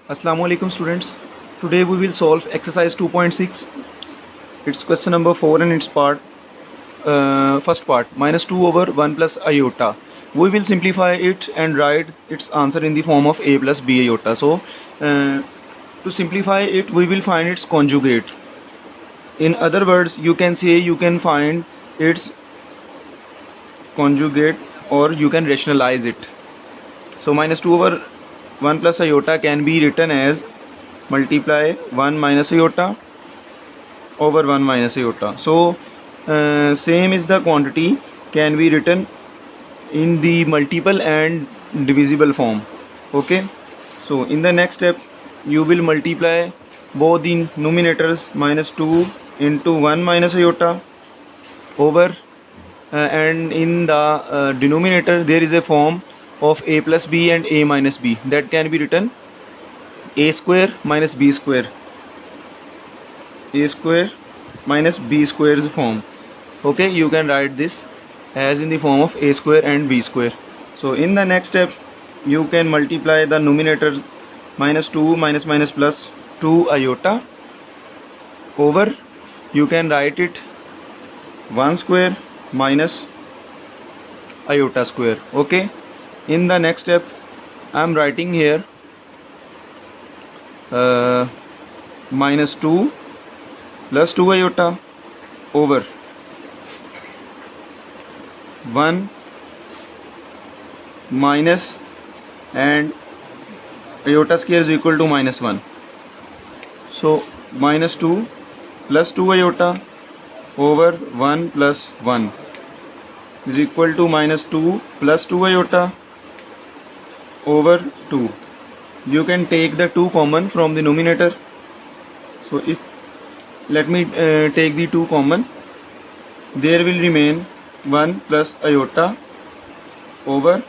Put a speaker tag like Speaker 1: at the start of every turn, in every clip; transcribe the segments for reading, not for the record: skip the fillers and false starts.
Speaker 1: Assalamu alaikum students. Today we will solve exercise 2.6. It's question number 4 and its first part minus 2 over 1 plus iota. We will simplify it and write its answer in the form of a plus b iota. So to simplify it, we will find its conjugate. In other words, you can say you can find its conjugate or you can rationalize it. So minus 2 over 1 plus iota can be written as multiply 1 minus iota over 1 minus iota. So same is the quantity can be written in the multiple and divisible form. Okay, so in the next step you will multiply both the numerators minus 2 into 1 minus iota over and in the denominator there is a form of a plus b and a minus b that can be written a square minus b square, a square minus b square's form. Okay, you can write this as in the form of a square and b square. So in the next step you can multiply the numerators minus 2 minus minus plus 2 iota over, you can write it 1 square minus iota square. Okay, in the next step I am writing here minus 2 plus 2 iota over 1 minus and iota square is equal to minus 1. So minus 2 plus 2 iota over 1 plus 1 is equal to minus 2 plus 2 iota over 2. You can take the 2 common from the numerator. So if let me take the 2 common, there will remain 1 plus iota over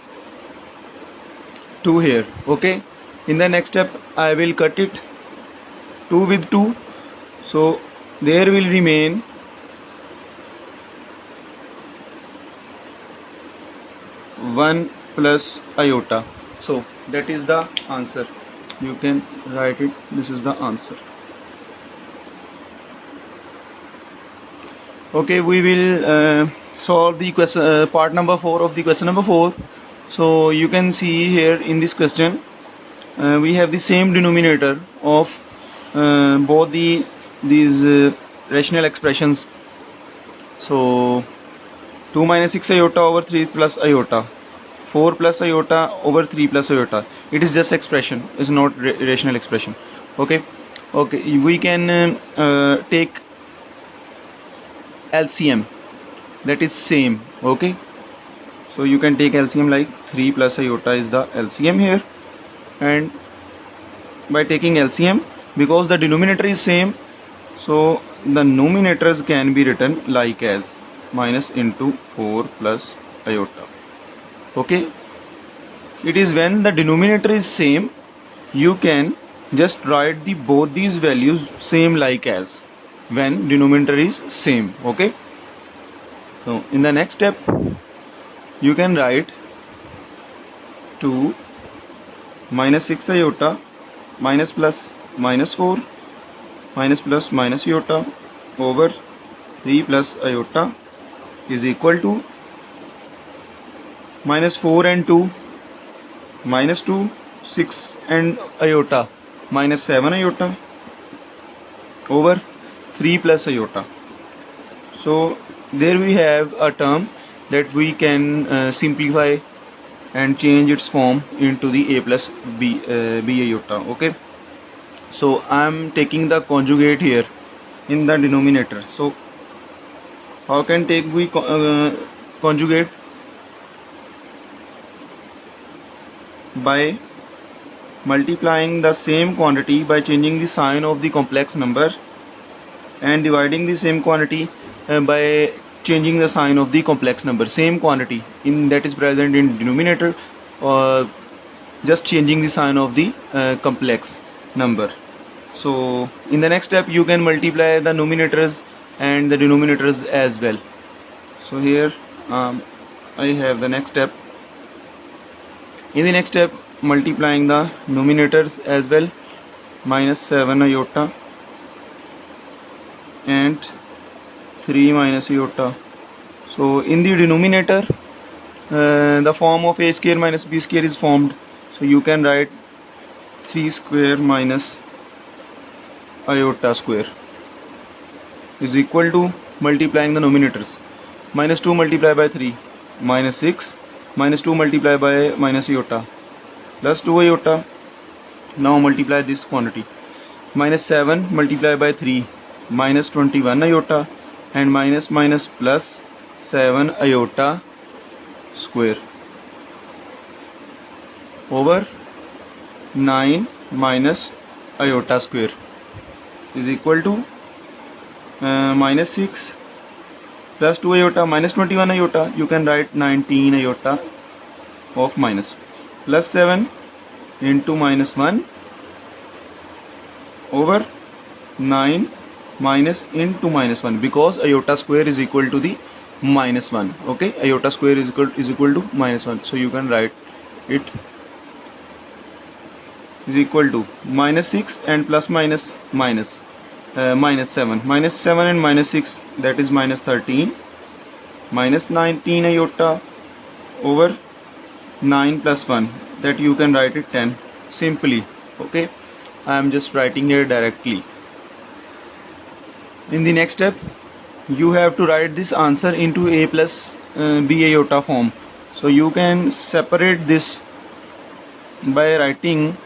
Speaker 1: 2 here. Okay, in the next step I will cut it 2 with 2, so there will remain 1 plus iota. So that is the answer. You can write it. This is the answer. Okay, we will solve the question part number 4 of the question number 4. So you can see here in this question we have the same denominator of both these rational expressions. So 2 minus 6 iota over 3 plus iota, 4 plus iota over 3 plus iota. It is just expression, is not rational expression. Okay, we can take LCM, that is same. Okay, so you can take LCM like 3 plus iota is the LCM here, and by taking LCM, because the denominator is same, so the numerators can be written like as minus into 4 plus iota. Okay, it is when the denominator is same you can just write the both these values same like as, when denominator is same. Okay, so in the next step you can write 2 minus 6 iota minus plus minus 4 minus plus minus iota over 3 plus iota is equal to minus 4 and 2 minus 2, 6 and iota minus 7 iota over 3 plus iota. So there we have a term that we can simplify and change its form into the a plus b iota. Okay, so I am taking the conjugate here in the denominator. So how can take we conjugate? By multiplying the same quantity by changing the sign of the complex number and dividing the same quantity by changing the sign of the complex number. Same quantity in that is present in denominator, just changing the sign of the complex number. So in the next step you can multiply the numerators and the denominators as well. So here I have the next step. In the next step, multiplying the numerators as well minus 7 iota and 3 minus iota. So in the denominator the form of a square minus b square is formed, so you can write 3 square minus iota square is equal to, multiplying the denominators, minus 2 multiplied by 3 minus 6, minus 2 multiplied by minus iota plus 2 iota. Now multiply this quantity, minus 7 multiplied by 3 minus 21 iota and minus minus plus 7 iota square over 9 minus iota square is equal to minus 6 plus 2 iota minus 21 iota, you can write 19 iota of minus, plus 7 into minus 1 over 9 minus into minus 1, because iota square is equal to the minus 1. Okay, iota square is equal to minus 1, so you can write it is equal to minus 6 and plus minus minus minus 7, minus 7 and minus 6, that is minus 13, minus 19 iota over 9 plus 1, that you can write it 10 simply. Okay, I am just writing here directly. In the next step, you have to write this answer into a plus b iota form. So you can separate this by writing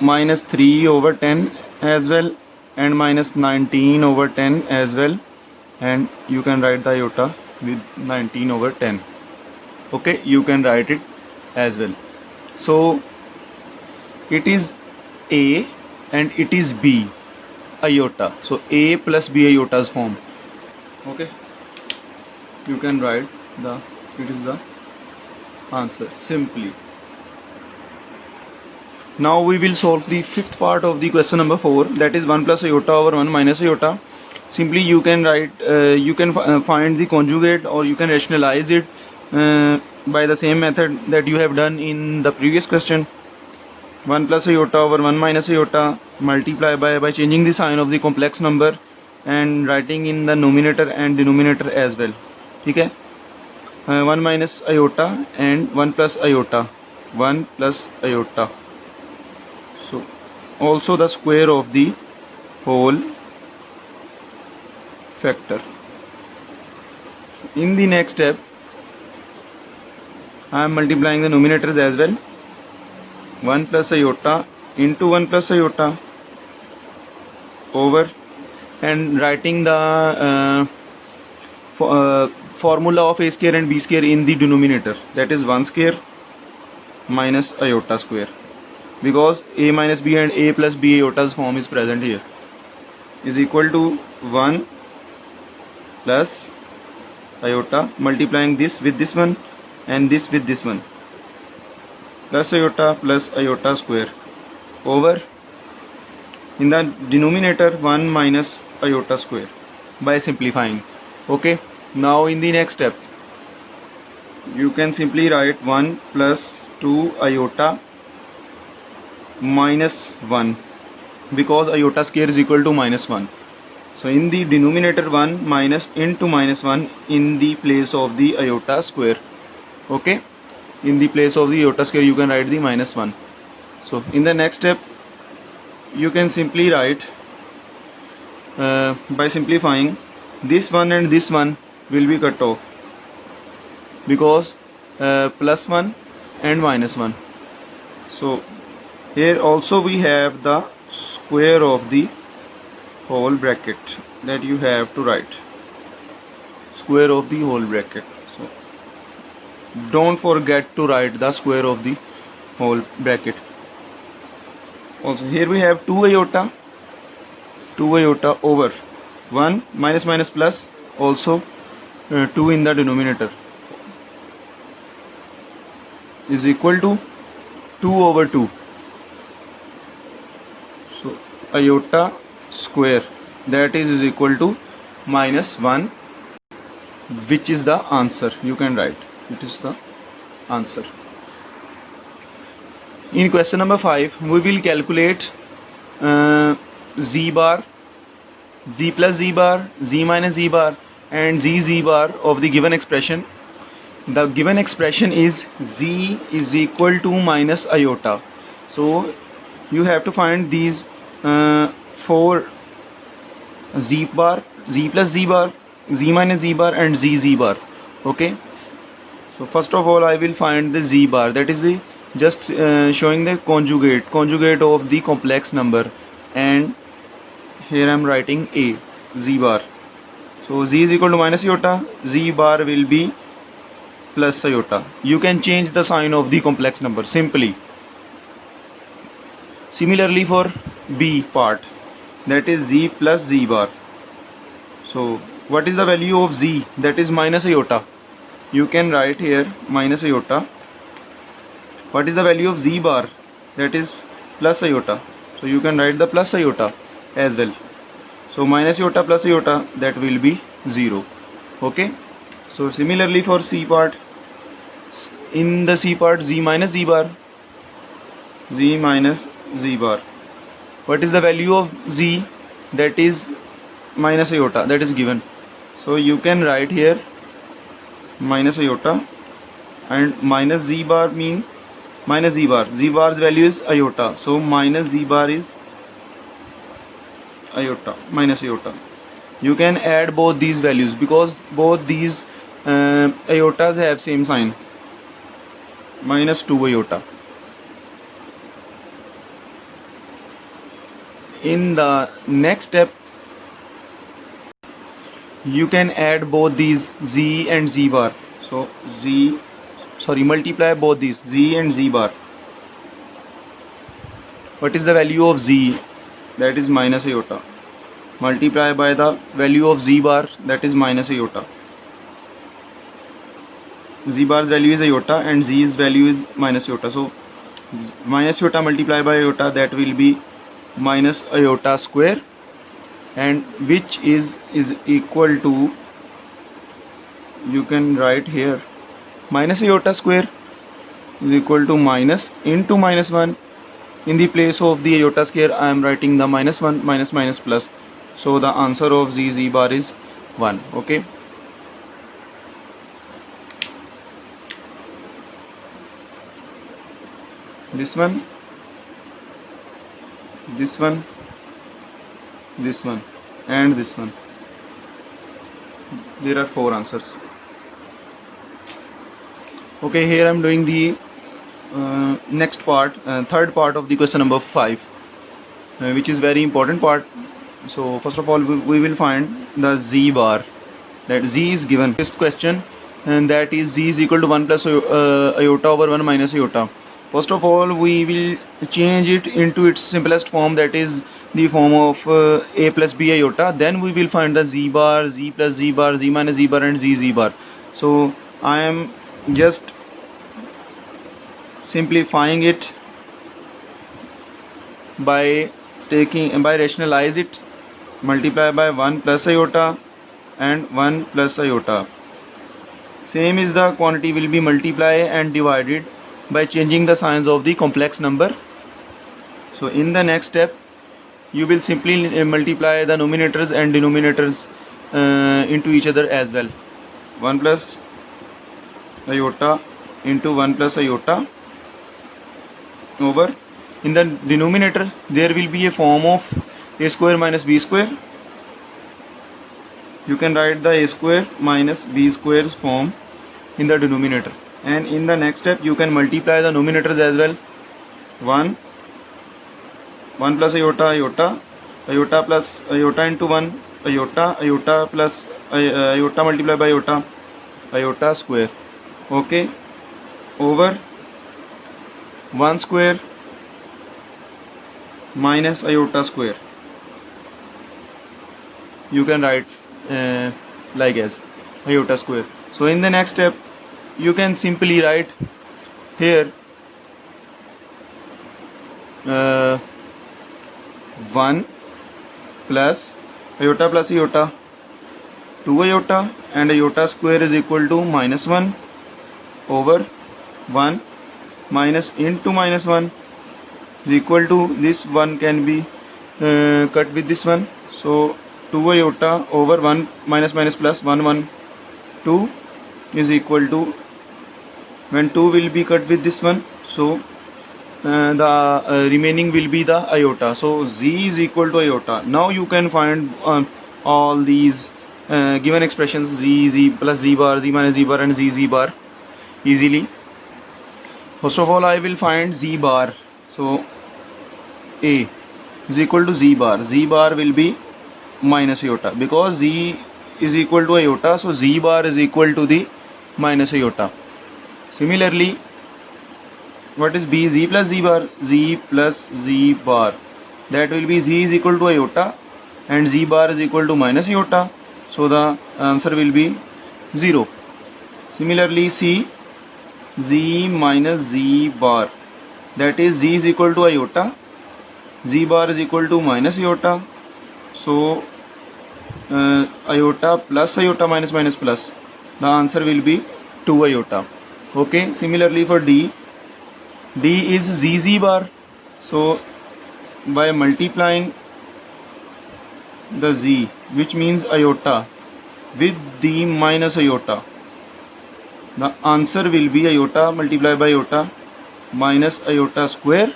Speaker 1: minus 3 over 10 as well and minus 19 over 10 as well, and you can write the iota with 19 over 10. Okay, you can write it as well. So it is a and it is b iota, so a plus b iota's form. Okay, you can write it is the answer simply. Now we will solve the fifth part of the question number 4, that is 1 plus iota over 1 minus iota. Simply you can write find the conjugate, or you can rationalize it by the same method that you have done in the previous question. 1 plus iota over 1 minus iota, multiply by changing the sign of the complex number and writing in the numerator and denominator as well. Okay, 1 minus iota and 1 plus iota, 1 plus iota, so also the square of the whole factor. In the next step, I am multiplying the numerators as well, 1 plus iota into 1 plus iota over, and writing the formula of a square and b square in the denominator, that is 1 square minus iota square, because a minus b and a plus b iota's form is present here, is equal to 1 plus iota, multiplying this with this one and this with this one, plus iota square over, in the denominator 1 minus iota square, by simplifying. Okay, now in the next step, you can simply write 1 plus 2 iota minus 1, because iota square is equal to minus 1. So in the denominator 1 minus into minus 1 in the place of the iota square. Okay, in the place of the iota square you can write the minus 1. So in the next step, you can simply write by simplifying, this one and this one will be cut off, because plus 1 and minus 1. So here also we have the square of the whole bracket, that you have to write square of the whole bracket. So don't forget to write the square of the whole bracket. Also here we have 2 iota over 1 minus minus plus, also 2 in the denominator, is equal to 2 over 2. So iota square, that is equal to minus 1, which is the answer. You can write it is the answer. In question number 5, we will calculate z bar, z plus z bar, z minus z bar, and z bar of the given expression. The given expression is z is equal to minus iota. So you have to find these four: z bar, z plus z bar, z minus z bar, and z bar. Okay. So first of all, I will find the z bar. That is the just showing the conjugate of the complex number, and here I am writing a z bar. So z is equal to minus iota, z bar will be plus iota. You can change the sign of the complex number simply. Similarly for b part, that is z plus z bar. So what is the value of z? That is minus iota. You can write here minus iota. What is the value of z bar? That is plus iota. So you can write the plus iota as well. So minus iota plus iota, that will be 0. Okay. So similarly for c part, in the c part, z minus z bar, z minus z bar. What is the value of z? That is minus iota, that is given. So you can write here minus iota, and minus z bar mean minus z bar. Z bar's value is iota, so minus z bar is iota, minus iota. You can add both these values because both these iotas have same sign, minus 2 iota. In the next step, you can add both these z and z bar. So multiply both these z and z bar. What is the value of z? That is minus iota. Multiply by the value of z bar, that is minus iota. Z bar's value is iota and z's value is minus iota. So minus iota multiplied by iota, that will be minus iota square, and which is equal to, you can write here minus iota square is equal to minus into minus 1. In the place of the iota square, I am writing the minus 1, minus minus plus. So the answer of z bar is 1. Okay. This one, this one, this one, and this one. There are 4 answers. Okay, here I am doing the next part, third part of the question number 5, which is very important part. So first of all, we will find the z bar. That z is given. This question, and that is z is equal to 1 plus iota over 1 minus iota. First of all, we will change it into its simplest form, that is the form of a plus b iota. Then we will find the z bar, z plus z bar, z minus z bar, and z bar. So I am just simplifying it by rationalize it, multiply by 1 plus iota and 1 plus iota. Same is the quantity will be multiplied and divided by changing the signs of the complex number. So in the next step, you will simply multiply the numerators and denominators into each other as well. 1 plus iota into 1 plus iota over, in the denominator there will be a form of a square minus b square. You can write the a square minus b square's form in the denominator, and in the next step you can multiply the numerators as well. 1 plus iota plus iota into 1 iota plus iota multiplied by iota square. Okay, over 1 square minus iota square. You can write like as iota square. So in the next step, you can simply write here 1 plus iota 2 iota, and iota square is equal to minus 1 over 1 minus into minus 1 is equal to, this 1 can be cut with this one. So 2 iota over 1 minus minus plus 1 1 2 is equal to, when 2 will be cut with this one, so the remaining will be the iota. So z is equal to iota. Now you can find all these given expressions, z plus z bar, z minus z bar, and z bar easily. First of all, I will find z bar. So a is equal to z bar. Z bar will be minus iota, because z is equal to iota, so z bar is equal to the minus iota. Similarly, what is b? Z plus z bar. Z plus z bar, that will be z is equal to iota and z bar is equal to minus iota, so the answer will be 0. Similarly, c, z minus z bar, that is z is equal to iota, z bar is equal to minus iota, so iota plus iota minus minus plus, the answer will be 2 iota. Okay, similarly for d is zz bar, so by multiplying the z, which means iota, with the minus iota, the answer will be iota multiplied by iota minus iota square.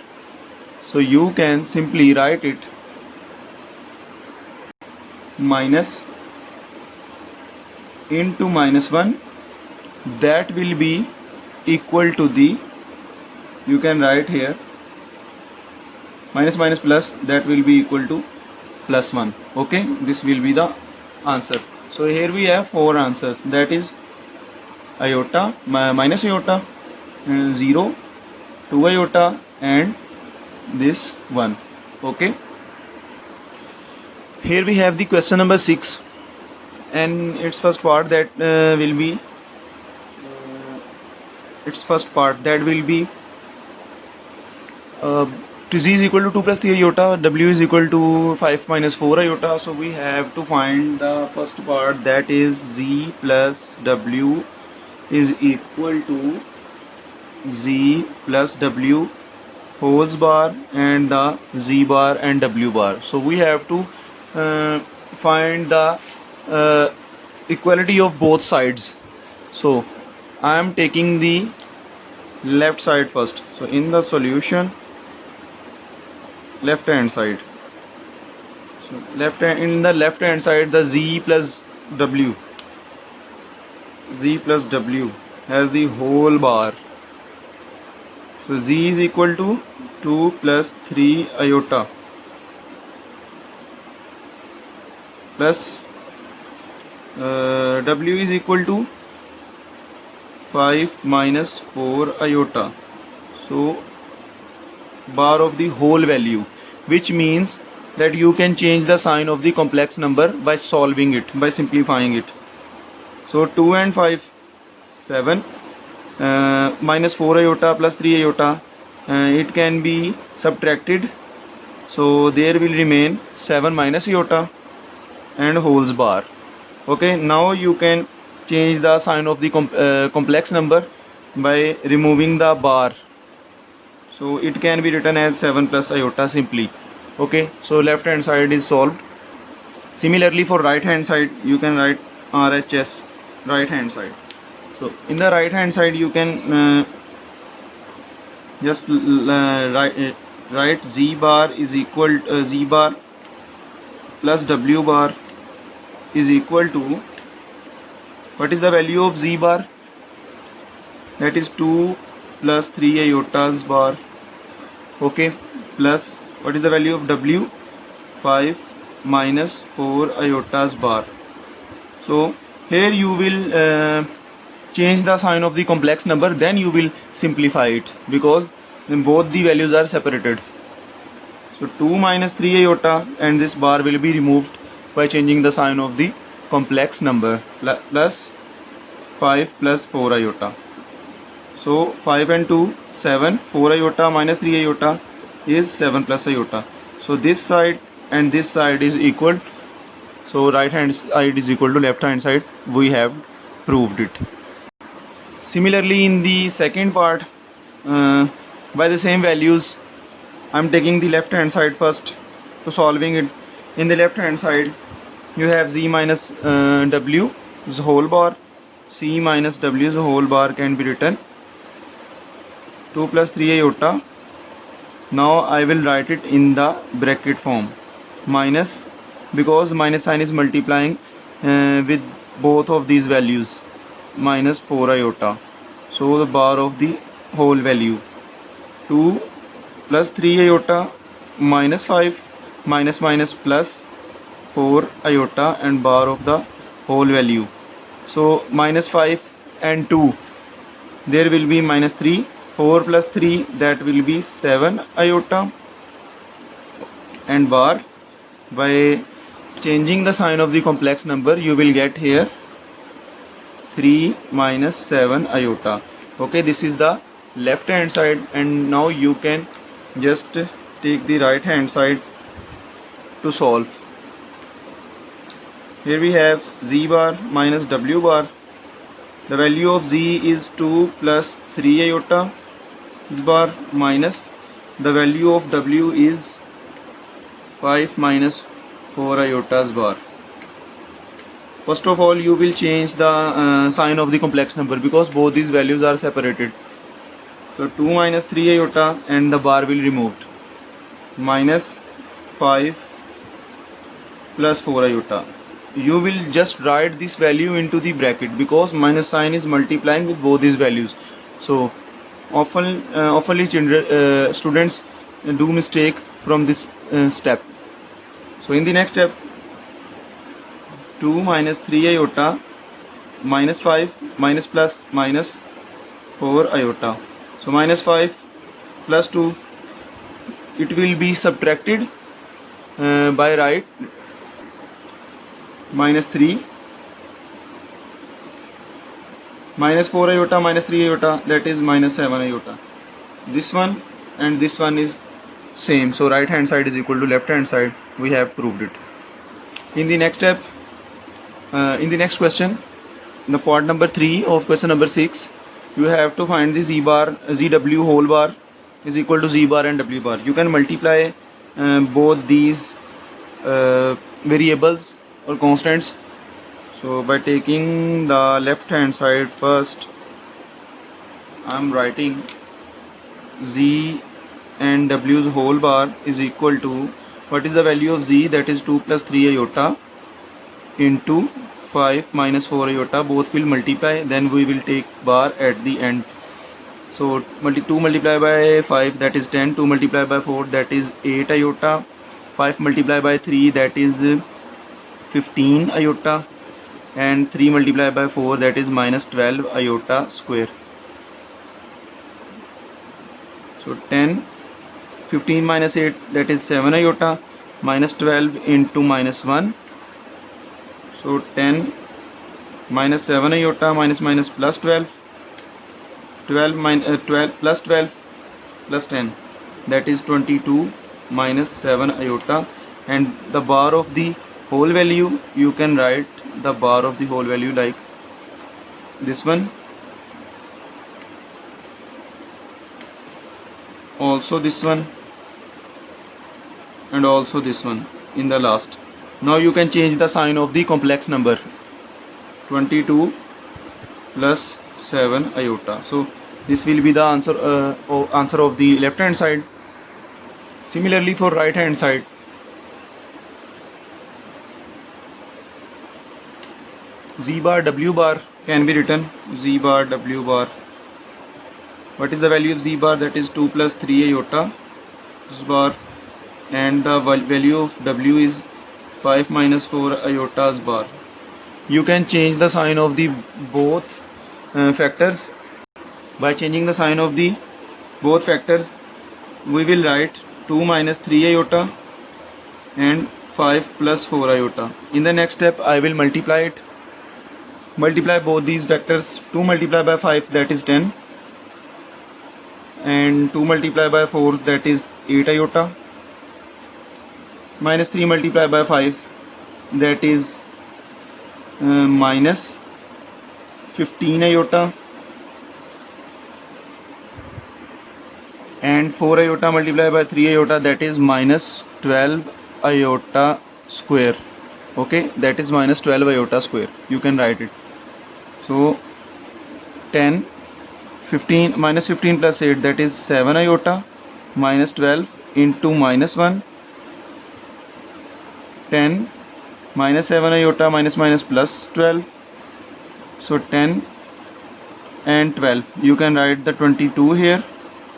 Speaker 1: So you can simply write it minus into minus 1, that will be equal to the, you can write here minus minus plus, that will be equal to plus 1. Okay, this will be the answer. So here we have 4 answers, that is iota, minus iota, 0, 2 iota, and this 1. Okay, here we have the question number 6, and its first part that will be to z is equal to 2 plus 3 iota, w is equal to 5 minus 4 iota. So we have to find the first part, that is z plus w is equal to z plus w whole bar and the z bar and w bar. So we have to find the equality of both sides. So I am taking the left side first. So in the solution, left hand side, so in the left hand side, the z plus w has the whole bar. So z is equal to 2 plus 3 iota plus w is equal to 5 minus 4 iota. So bar of the whole value, which means that you can change the sign of the complex number by solving it, by simplifying it. So 2 and 5, 7, minus 4 iota plus 3 iota, it can be subtracted, so there will remain 7 minus iota and whole bar. Okay, now you can change the sign of the complex number by removing the bar, so it can be written as 7 plus iota simply. Okay, so left hand side is solved. Similarly for right hand side, you can write RHS, right hand side. So in the right hand side, you can just write z bar is equal z bar plus w bar is equal to, what is the value of z bar? That is 2 plus 3 iotas bar. Okay, plus what is the value of w? 5 minus 4 iotas bar. So here you will change the sign of the complex number, then you will simplify it, because both the values are separated. So 2 minus 3 iota and this bar will be removed by changing the sign of the complex number, plus 5 plus 4 iota. So 5 and 2, 7, 4 iota minus 3 iota is 7 plus iota. So this side and this side is equal, so right hand side is equal to left hand side. We have proved it. Similarly in the second part, by the same values, I am taking the left hand side first. So solving it, in the left hand side you have z minus w whole bar, c minus w whole bar can be written 2 plus 3 iota. Now I will write it in the bracket form, minus, because minus sign is multiplying with both of these values, minus 4 iota. So the bar of the whole value, 2 plus 3 iota minus 5 minus minus plus 4 iota and bar of the whole value. So minus 5 and 2, there will be minus 3, 4 plus 3, that will be 7 iota, and bar, by changing the sign of the complex number you will get here 3 minus 7 iota. Okay, this is the left hand side, and now you can just take the right hand side to solve. Here we have z bar minus w bar. The value of z is 2 plus 3 iota bar, minus the value of w is 5 minus 4 iotas bar. First of all, you will change the sign of the complex number because both these values are separated. So 2 minus 3 iota and the bar will removed, minus 5 plus 4 iota. You will just write this value into the bracket because minus sign is multiplying with both these values. So oftenly students do mistake from this step. So in the next step, 2 minus 3 iota minus 5 minus plus minus 4 iota. So minus 5 plus 2, it will be subtracted by right, minus 3 minus 4 iota minus 3 iota, that is minus 7 iota. This one and this one is same, so right hand side is equal to left hand side. We have proved it. In the next step, in the next question, the part number 3 of question number 6, you have to find the z bar, zw whole bar is equal to z bar and w bar. You can multiply both these variables or constants. So by taking the left hand side first, I am writing z and w's whole bar is equal to, what is the value of z, that is 2 plus 3 iota into 5 minus 4 iota, both will multiply, then we will take bar at the end. So 2 multiplied by 5, that is 10, 2 multiplied by 4, that is 8 iota, 5 multiplied by 3, that is 15 iota, and 3 multiplied by 4, that is minus 12 iota square. So 10, 15 minus 8, that is 7 iota, minus 12 into minus 1. So 10 minus 7 iota minus minus plus 12, 12 plus 12 plus 10, that is 22 minus 7 iota, and the bar of the whole value, you can write the bar of the whole value like this one, also this one, and also this one in the last. Now you can change the sign of the complex number, 22 plus 7 iota. So this will be the answer of the left hand side. Similarly for right hand side, z bar w bar can be written, z bar w bar. What is the value of z bar? That is 2 plus 3 iota bar, and the value of w is 5 minus 4 iotas bar. You can change the sign of the both factors. By changing the sign of the both factors, we will write 2 minus 3 iota and 5 plus 4 iota. In the next step, I will multiply it. Multiply both these vectors. 2 multiplied by 5, that is 10, and 2 multiplied by 4, that is 8 iota, minus 3 multiplied by 5, that is minus 15 iota, and 4 iota multiplied by 3 iota, that is minus 12 iota square. Okay, that is minus 12 iota square. You can write it. So 10, 15, minus 15 plus 8, that is 7 iota, minus 12 into minus 1, 10, minus 7 iota, minus minus plus 12, so 10 and 12. You can write the 22 here,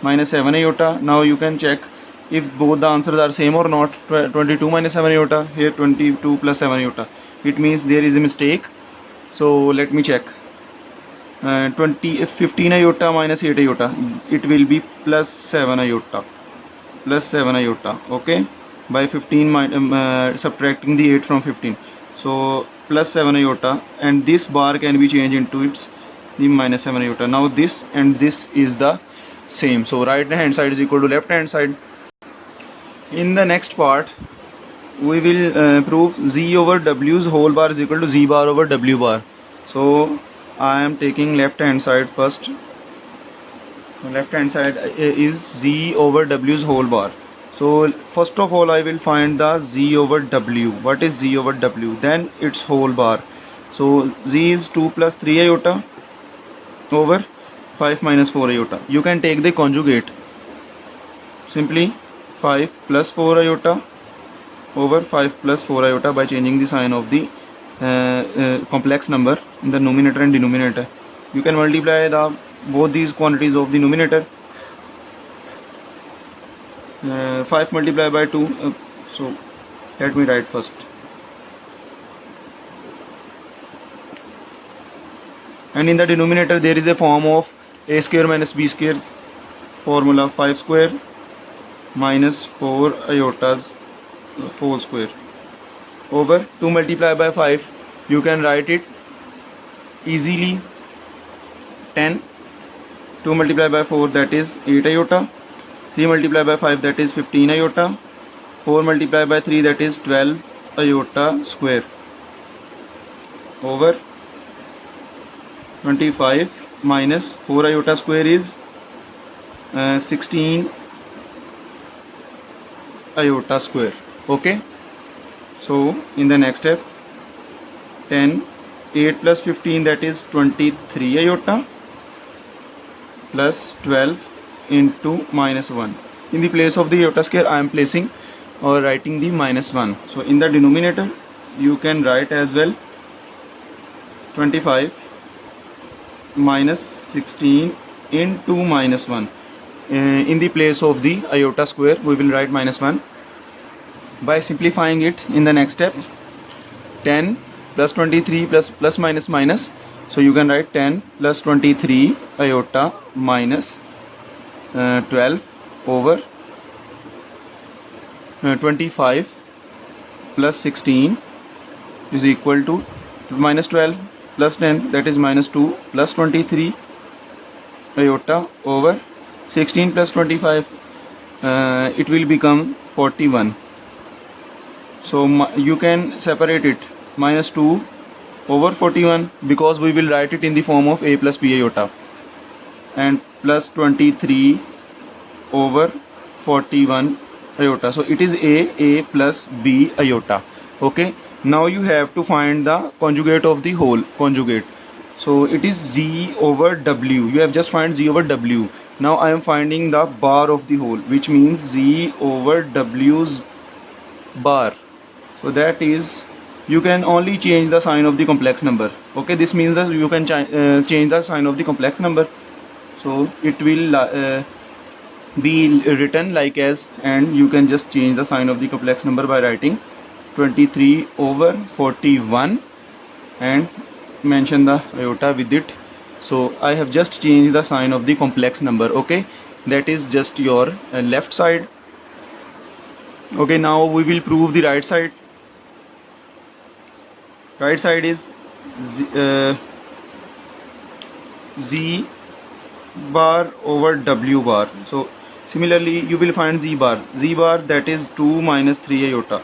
Speaker 1: minus 7 iota. Now you can check if both the answers are same or not. 22 minus 7 iota, here 22 plus 7 iota. It means there is a mistake. So let me check. 15 iota minus 8 iota, it will be plus 7 iota, plus 7 iota. Okay, by 15 subtracting the 8 from 15, so plus 7 iota, and this bar can be changed into its the minus 7 iota. Now this and this is the same, so right hand side is equal to left hand side. In the next part we will prove z over w's whole bar is equal to z bar over w bar. So I am taking left hand side first. Left hand side is z over w's whole bar. So first of all I will find the z over w. What is z over w? Then its whole bar. So z is 2 plus 3 iota over 5 minus 4 iota. You can take the conjugate. Simply 5 plus 4 iota over 5 plus 4 iota by changing the sign of the complex number in the numerator and denominator. You can multiply both these quantities of the numerator. 5 multiplied by 2, so let me write first. And in the denominator there is a form of a square minus b square formula, 5 square minus 4 iotas whole square over 2 multiplied by 5. You can write it easily. 10, 2 multiplied by 4, that is 8 iota, 3 multiplied by 5, that is 15 iota, 4 multiplied by 3, that is 12 iota square over 25 minus 4 iota square is 16 iota square. Okay, so in the next step, 10, 8 plus 15, that is 23 iota plus 12 into minus 1. In the place of the iota square I am placing or writing the minus 1. So in the denominator you can write as well 25 minus 16 into minus 1. In the place of the iota square we will write minus 1. By simplifying it in the next step, 10 plus 23 plus minus minus, so you can write 10 plus 23 iota minus 12 over 25 plus 16 is equal to minus 12 plus 10, that is minus 2 plus 23 iota over 16 plus 25, it will become 41. So you can separate it, minus 2 over 41, because we will write it in the form of a plus b iota, and plus 23 over 41 iota. So it is a plus b iota. Okay, now you have to find the conjugate of the whole conjugate. So it is z over w. You have just find z over w. Now I am finding the bar of the whole, which means z over w's bar. So that is, you can only change the sign of the complex number. Okay, this means that you can change the sign of the complex number. So it will be written like as, and you can just change the sign of the complex number by writing 23 over 41 and mention the iota with it. So I have just changed the sign of the complex number. Okay, that is just your left side. Okay, now we will prove the right side. Right side is z bar over w bar. So similarly you will find z bar, that is 2 minus 3 iota.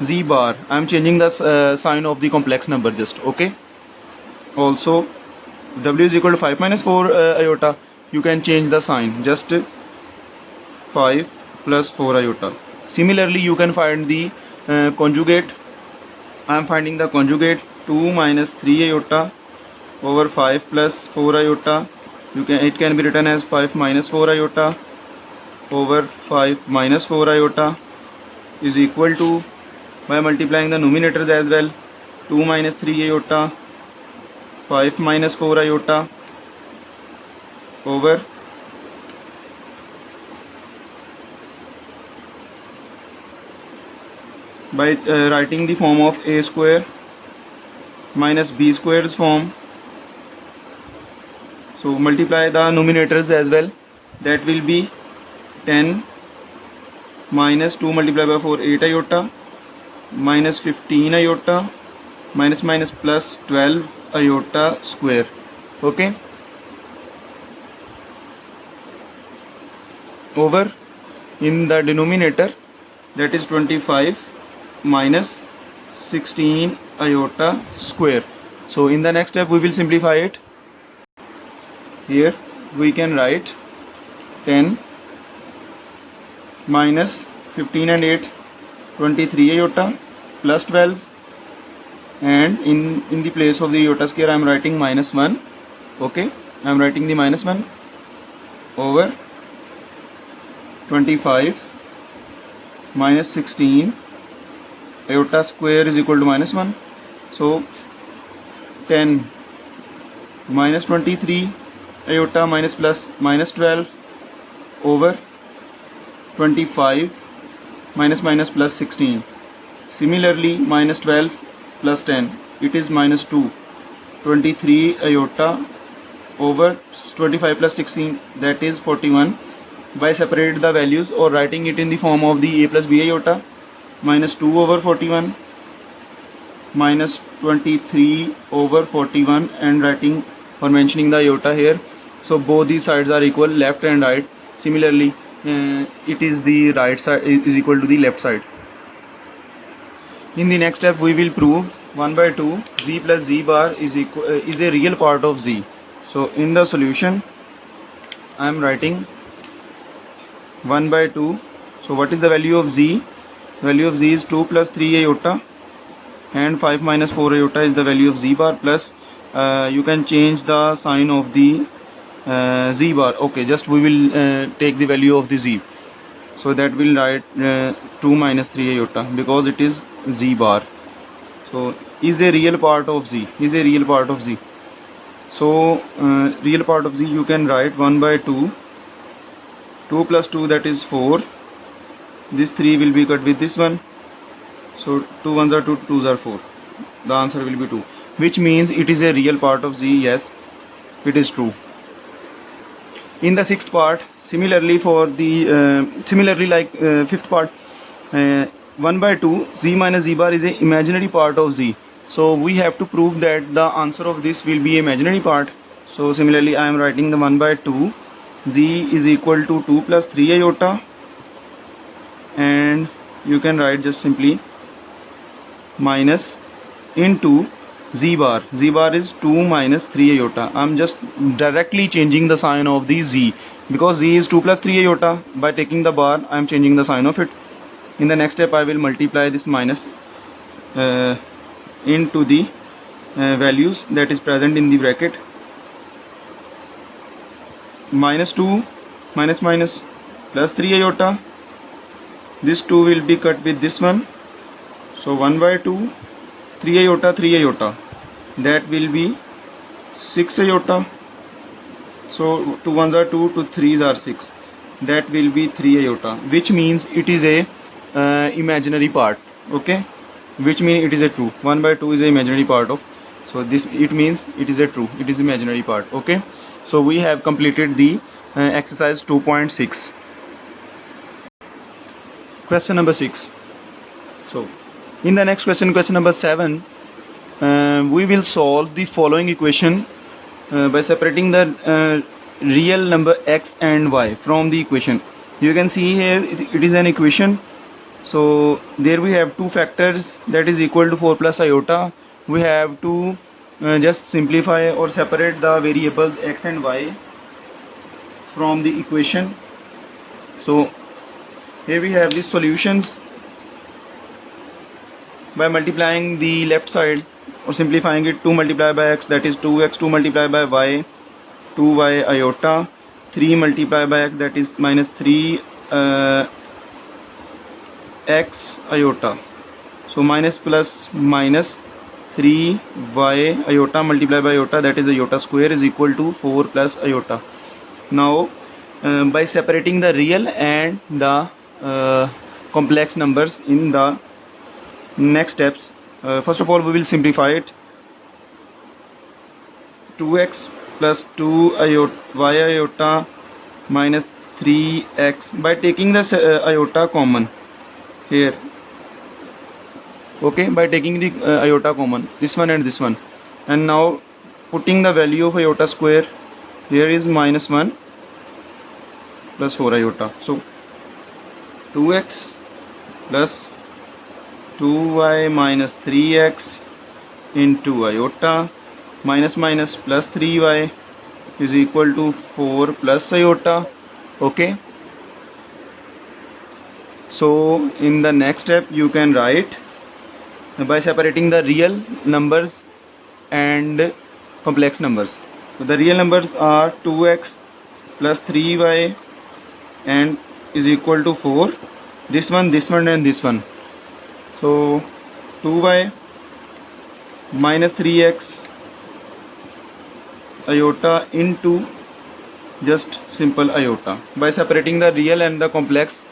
Speaker 1: Z bar, I am changing the sign of the complex number just. Okay, also w is equal to 5 minus 4 iota. You can change the sign, just 5 plus 4 iota. Similarly you can find the conjugate. I am finding the conjugate. 2 minus 3 iota over 5 plus 4 iota. It can be written as 5 minus 4 iota over 5 minus 4 iota is equal to, by multiplying the numerators as well, 2 minus 3 iota, 5 minus 4 iota over by writing the form of a square minus b square's form. So multiply the numerators as well. That will be 10 minus 2 multiplied by 4, 8 iota, minus 15 iota, minus minus plus 12 iota square. Okay, over in the denominator, that is 25 minus 16 iota square. So in the next step we will simplify it. Here we can write 10 minus 15 and 8, 23 iota plus 12, and in the place of the iota square I am writing minus 1. Okay, I am writing the minus 1 over 25 minus 16 iota square is equal to minus 1. So 10 minus 23 iota minus plus minus 12 over 25 minus minus plus 16. Similarly, minus 12 plus 10, it is minus 2. 23 iota over 25 plus 16, that is 41. By separating the values or writing it in the form of the a plus b iota, minus 2 over 41 minus 23 over 41, and writing or mentioning the iota here. So both these sides are equal, left and right. Similarly, it is the right side is equal to the left side. In the next step we will prove 1 by 2 z plus z bar is a real part of z. So in the solution I am writing 1 by 2. So what is the value of z? Value of z is 2 plus 3 iota, and 5 minus 4 iota is the value of z bar, plus you can change the sign of the z bar. Okay, just we will take the value of the z. So that will write 2 minus 3 iota because it is z bar. So is a real part of z, is a real part of z. So real part of z, you can write 1 by 2, 2 plus 2, that is 4. This 3 will be cut with this one. So 2 ones are 2, 2s are 4. The answer will be 2, which means it is a real part of z. Yes, it is true. In the sixth part, similarly for the fifth part, 1 by 2 z minus z bar is a imaginary part of z. So we have to prove that the answer of this will be imaginary part. So similarly I am writing the 1 by 2 z is equal to 2 plus 3 iota, and you can write just simply minus into z bar. Z bar is 2 minus 3 iota. I am just directly changing the sign of the z because z is 2 plus 3 iota. By taking the bar I am changing the sign of it. In the next step I will multiply this minus into the values that is present in the bracket. Minus 2 minus minus plus 3 iota. This 2 will be cut with this one. So 1 by 2, 3 iota, 3 iota, that will be 6 iota. So 2 ones are 2, 2 3s are 6, that will be 3 iota, which means it is a imaginary part. Okay, which means it is a true. 1 by 2 is a imaginary part of, so this it means it is a true, it is imaginary part. Okay, so we have completed the exercise 2.6. Question number 6. So in the next question, question number 7, we will solve the following equation by separating the real number x and y from the equation. You can see here it is an equation. So there we have two factors, that is equal to 4 plus iota. We have to just simplify or separate the variables x and y from the equation. So here we have the solutions. by multiplying the left side or simplifying it, 2 multiplied by x, that is 2x, 2 multiplied by y, 2y iota, 3 multiplied by x, that is minus 3 x iota. So minus plus minus 3y iota multiplied by iota, that is iota square, is equal to 4 plus iota. Now by separating the real and the complex numbers in the next steps, first of all we will simplify it. 2x plus 2 y iota minus 3x by taking the iota common here. Okay, by taking the iota common, this one and this one, and now putting the value of iota square here is minus 1 plus 4 iota. So 2x plus 2y minus 3x into iota minus minus plus 3y is equal to 4 plus iota. Okay, so in the next step you can write by separating the real numbers and complex numbers. So the real numbers are 2x plus 3y and is equal to 4, this one and this one. So 2y minus 3x iota into just simple iota by separating the real and the complex.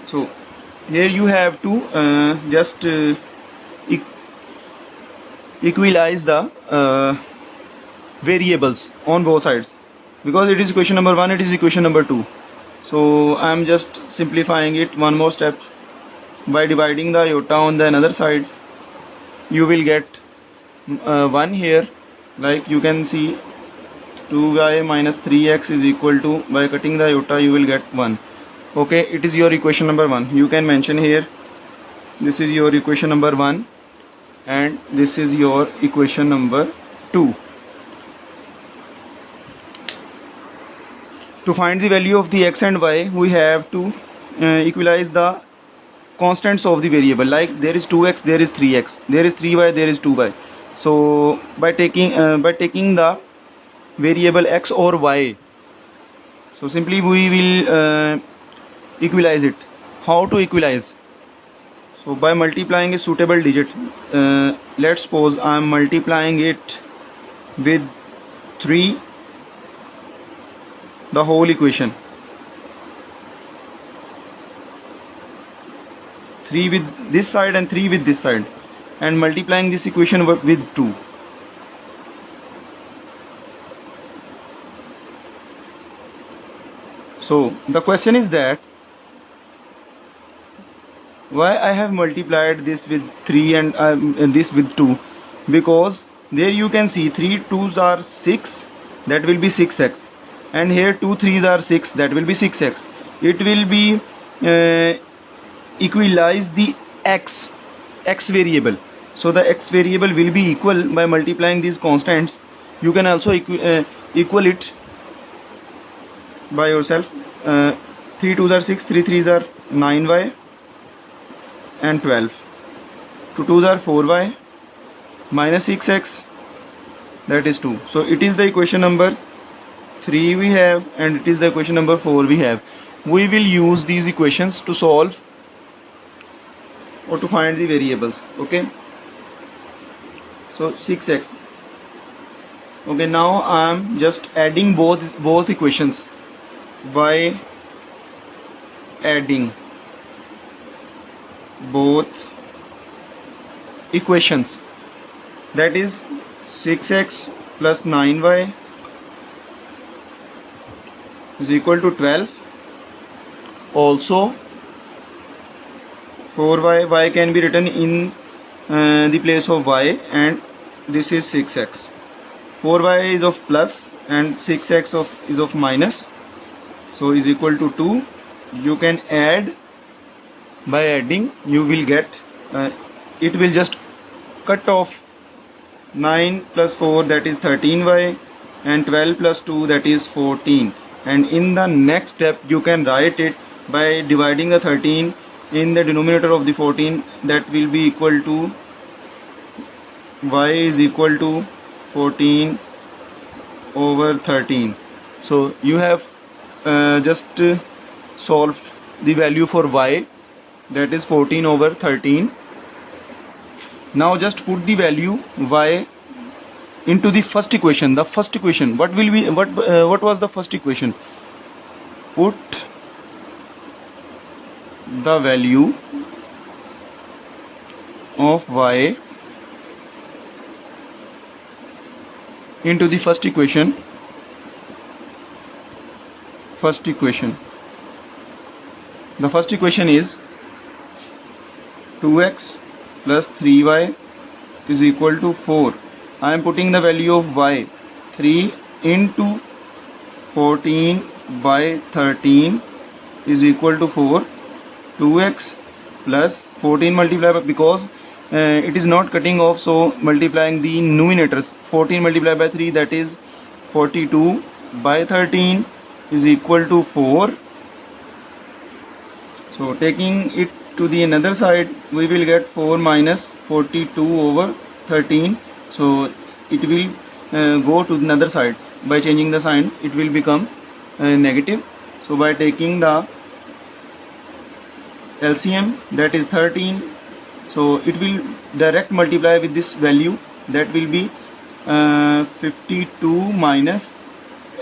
Speaker 1: So here you have to just equalize the variables on both sides, because it is equation number 1, it is equation number 2. So I am just simplifying it one more step. By dividing the iota on the another side, you will get 1 here, like you can see 2y minus 3x is equal to, by cutting the iota you will get 1. Okay, it is your equation number 1. You can mention here, this is your equation number 1 and this is your equation number 2. To find the value of the x and y, we have to equalize the constants of the variable, like there is 2x, there is 3x, there is 3y, there is 2y. So by taking the variable x or y, so simply we will equalize it. How to equalize? So by multiplying a suitable digit, let's suppose I am multiplying it with 3, the whole equation, 3 with this side and 3 with this side, and multiplying this equation with 2. So the question is that why I have multiplied this with 3 and this with 2, because there you can see 3 2s are 6, that will be 6x, and here 2 3s are 6, that will be 6x. It will be equalize the x variable. So the x variable will be equal by multiplying these constants. You can also equal it by yourself. 3 2s are 6, 3 3s are 9y and 12, 2 2s are 4y minus 6x, that is 2. So it is the equation number 3 we have, and it is the equation number 4 we have. We will use these equations to solve or to find the variables. Okay, so 6x. Okay, now I am just adding both equations by adding both equations, that is 6x plus 9y is equal to 12. Also 4y, y can be written in the place of y, and this is 6x. 4y is of plus and 6x is of minus, so is equal to 2. You can add, by adding you will get it will just cut off 9 plus 4, that is 13y, and 12 plus 2, that is 14. And in the next step you can write it by dividing the 13 in the denominator of the 14, that will be equal to y is equal to 14 over 13. So you have just solved the value for y, that is 14 over 13. Now just put the value y into the first equation. The first equation, what will be, what was the first equation? Put the value of y into the first equation. The first equation is 2x plus 3y is equal to 4. I am putting the value of y, 3 into 14 by 13 is equal to 4. 2x plus 14 multiplied by, because it is not cutting off, so multiplying the numerators, 14 multiplied by 3, that is 42 by 13 is equal to 4. So taking it to the another side, we will get 4 minus 42 over 13. So it will go to the another side. By changing the sign, it will become negative. So by taking the LCM, that is 13, so it will direct multiply with this value, that will be 52 minus,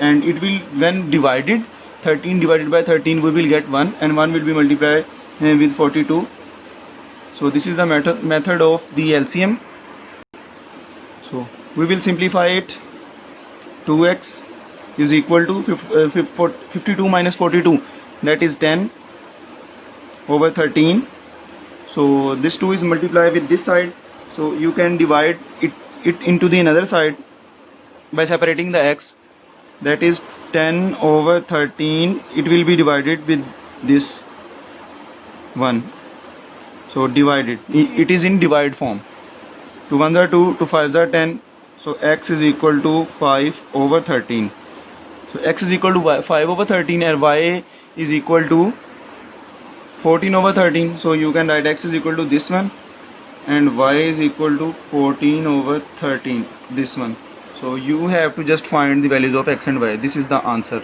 Speaker 1: and it will, when divided, 13 divided by 13, we will get 1, and 1 will be multiplied with 42. So this is the method of the LCM. So we will simplify it. 2x is equal to 52 minus 42, that is 10 over 13. So this 2 is multiplied with this side, so you can divide it into the another side by separating the x, that is 10 over 13. It will be divided with this one, so divided, it is in divide form. 2 1s are 2, 2 5s are 10, so x is equal to 5 over 13. So x is equal to 5 over 13 and y is equal to 14 over 13. So you can write x is equal to this one and y is equal to 14 over 13, this one. So you have to just find the values of x and y. This is the answer.